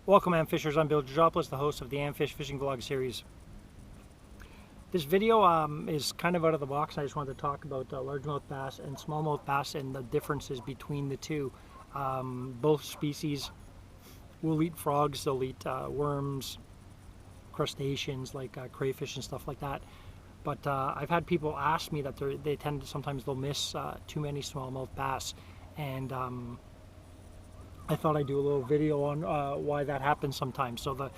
Welcome AMFishers, I'm Georgopoulos, the host of the AMFisH fishing vlog series. This video is kind of out of the box. I just wanted to talk about largemouth bass and smallmouth bass and the differences between the two. Both species will eat frogs, they'll eat worms, crustaceans like crayfish and stuff like that. But I've had people ask me that they tend to sometimes they'll miss too many smallmouth bass, and I thought I'd do a little video on why that happens sometimes. So the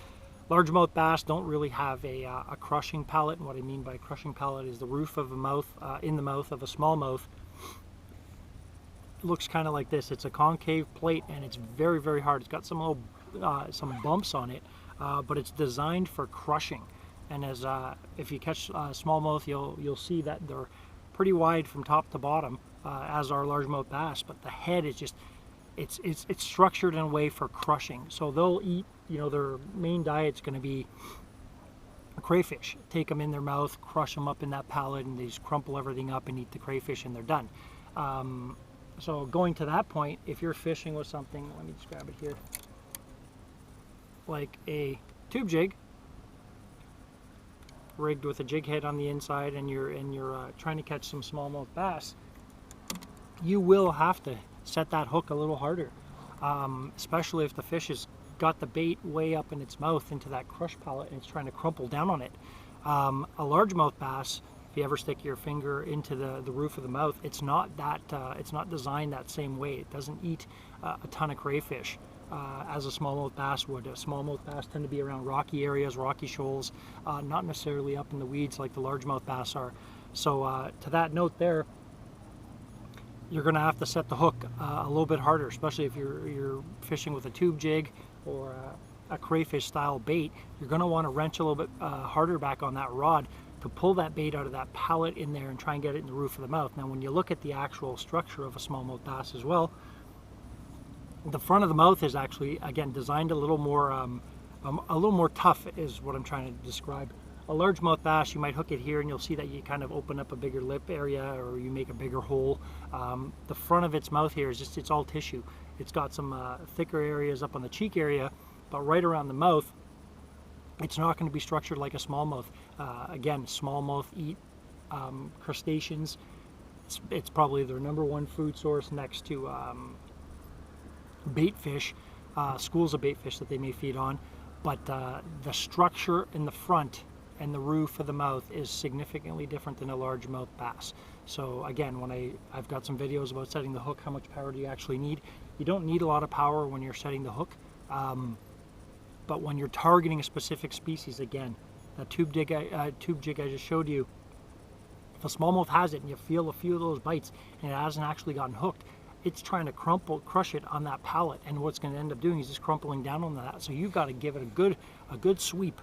largemouth bass don't really have a crushing palate, and what I mean by crushing palate is the roof of the mouth, in the mouth of a smallmouth. It looks kind of like this. It's a concave plate, and it's very, very hard. It's got some little some bumps on it, but it's designed for crushing. And as if you catch smallmouth, you'll see that they're pretty wide from top to bottom, as are largemouth bass. But the head is just it's structured in a way for crushing. So they'll eat, their main diet's going to be crayfish. Take them in their mouth, crush them up in that palate, and they just crumple everything up and eat the crayfish, and they're done. So going to that point, if you're fishing with something, let me just grab it here, like a tube jig rigged with a jig head on the inside, and you're trying to catch some smallmouth bass, you will have to set that hook a little harder, especially if the fish has got the bait way up in its mouth into that crush palate and it's trying to crumple down on it. A largemouth bass, if you ever stick your finger into the roof of the mouth, it's not designed that same way. It doesn't eat a ton of crayfish as a smallmouth bass would. Smallmouth bass tend to be around rocky areas, rocky shoals, not necessarily up in the weeds like the largemouth bass are. So to that note there, you're going to have to set the hook a little bit harder, especially if you're fishing with a tube jig or a crayfish style bait. You're going to want to wrench a little bit harder back on that rod to pull that bait out of that palate in there and try and get it in the roof of the mouth. Now when you look at the actual structure of a smallmouth bass as well, the front of the mouth is actually, again, designed a little more tough is what I'm trying to describe. A largemouth bass, you might hook it here and you'll see that you kind of open up a bigger lip area, or you make a bigger hole. The front of its mouth here is it's all tissue. It's got some thicker areas up on the cheek area, but right around the mouth, it's not going to be structured like a smallmouth. Again, smallmouth eat crustaceans. It's probably their #1 food source next to bait fish, schools of bait fish that they may feed on. But the structure in the front and the roof of the mouth is significantly different than a largemouth bass. So again, when I've got some videos about setting the hook, how much power do you actually need? You don't need a lot of power when you're setting the hook, but when you're targeting a specific species, again, that tube jig I just showed you, if a smallmouth has it and you feel a few of those bites and it hasn't actually gotten hooked, it's trying to crush it on that palate, and what's going to end up doing is just crumpling down on that. So you've got to give it a good sweep.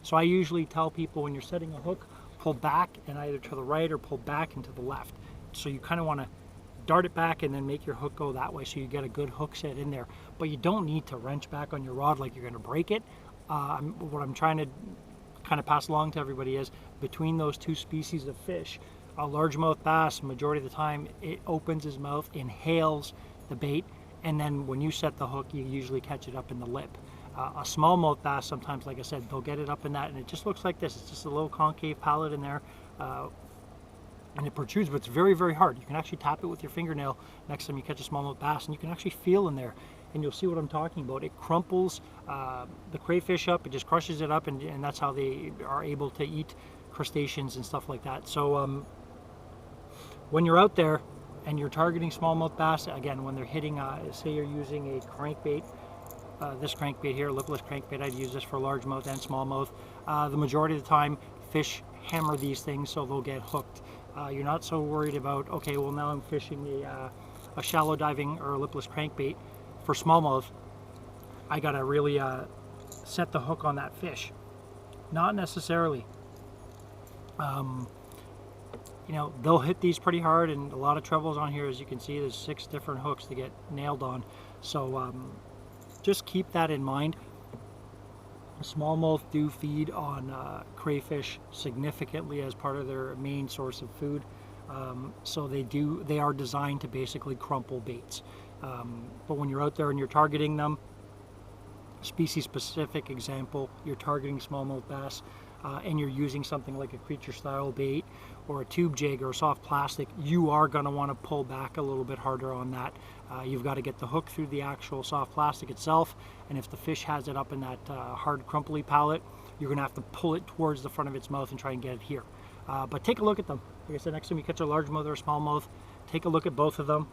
So I usually tell people, when you're setting a hook, pull back and either to the right or pull back and to the left. So you kind of want to dart it back and then make your hook go that way, so you get a good hook set in there. But you don't need to wrench back on your rod like you're going to break it. What I'm trying to kind of pass along to everybody is, between those two species of fish, a largemouth bass, majority of the time, it opens his mouth, inhales the bait, and then when you set the hook, you usually catch it up in the lip. A smallmouth bass, sometimes, like I said, they'll get it up in that, and it just looks like this. It's just a little concave palate in there, and it protrudes, but it's very, very hard. You can actually tap it with your fingernail next time you catch a smallmouth bass, and you can actually feel in there, and you'll see what I'm talking about. It crumples the crayfish up, it just crushes it up, and that's how they are able to eat crustaceans and stuff like that. So when you're out there and you're targeting smallmouth bass, again, when they're hitting, say you're using a crankbait, this crankbait here, lipless crankbait, I'd use this for largemouth and smallmouth. The majority of the time, fish hammer these things, so they'll get hooked. You're not so worried about, okay, well, now I'm fishing a shallow diving or a lipless crankbait for smallmouth. I gotta really set the hook on that fish. Not necessarily. They'll hit these pretty hard, and a lot of trebles on here. As you can see, there's 6 different hooks to get nailed on. So just keep that in mind. Smallmouth do feed on crayfish significantly as part of their main source of food. So they are designed to basically crumple baits. But when you're out there and you're targeting them, species-specific example, you're targeting smallmouth bass, and you're using something like a creature style bait or a tube jig or a soft plastic, you are going to want to pull back a little bit harder on that. You've got to get the hook through the actual soft plastic itself, and if the fish has it up in that hard crumply palate, you're going to have to pull it towards the front of its mouth and try and get it here. But take a look at them. Like I said, next time you catch a largemouth or a smallmouth, take a look at both of them.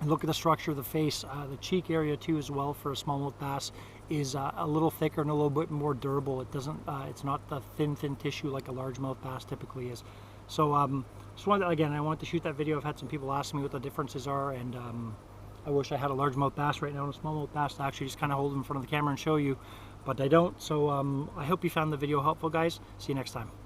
And look at the structure of the face. The cheek area too as well for a smallmouth bass is a little thicker and a little bit more durable. It doesn't, it's not the thin tissue like a largemouth bass typically is. So just wanted to, again, I wanted to shoot that video. I've had some people ask me what the differences are, and I wish I had a largemouth bass right now and a smallmouth bass to actually just kind of hold in front of the camera and show you, but I don't. So I hope you found the video helpful, guys. See you next time.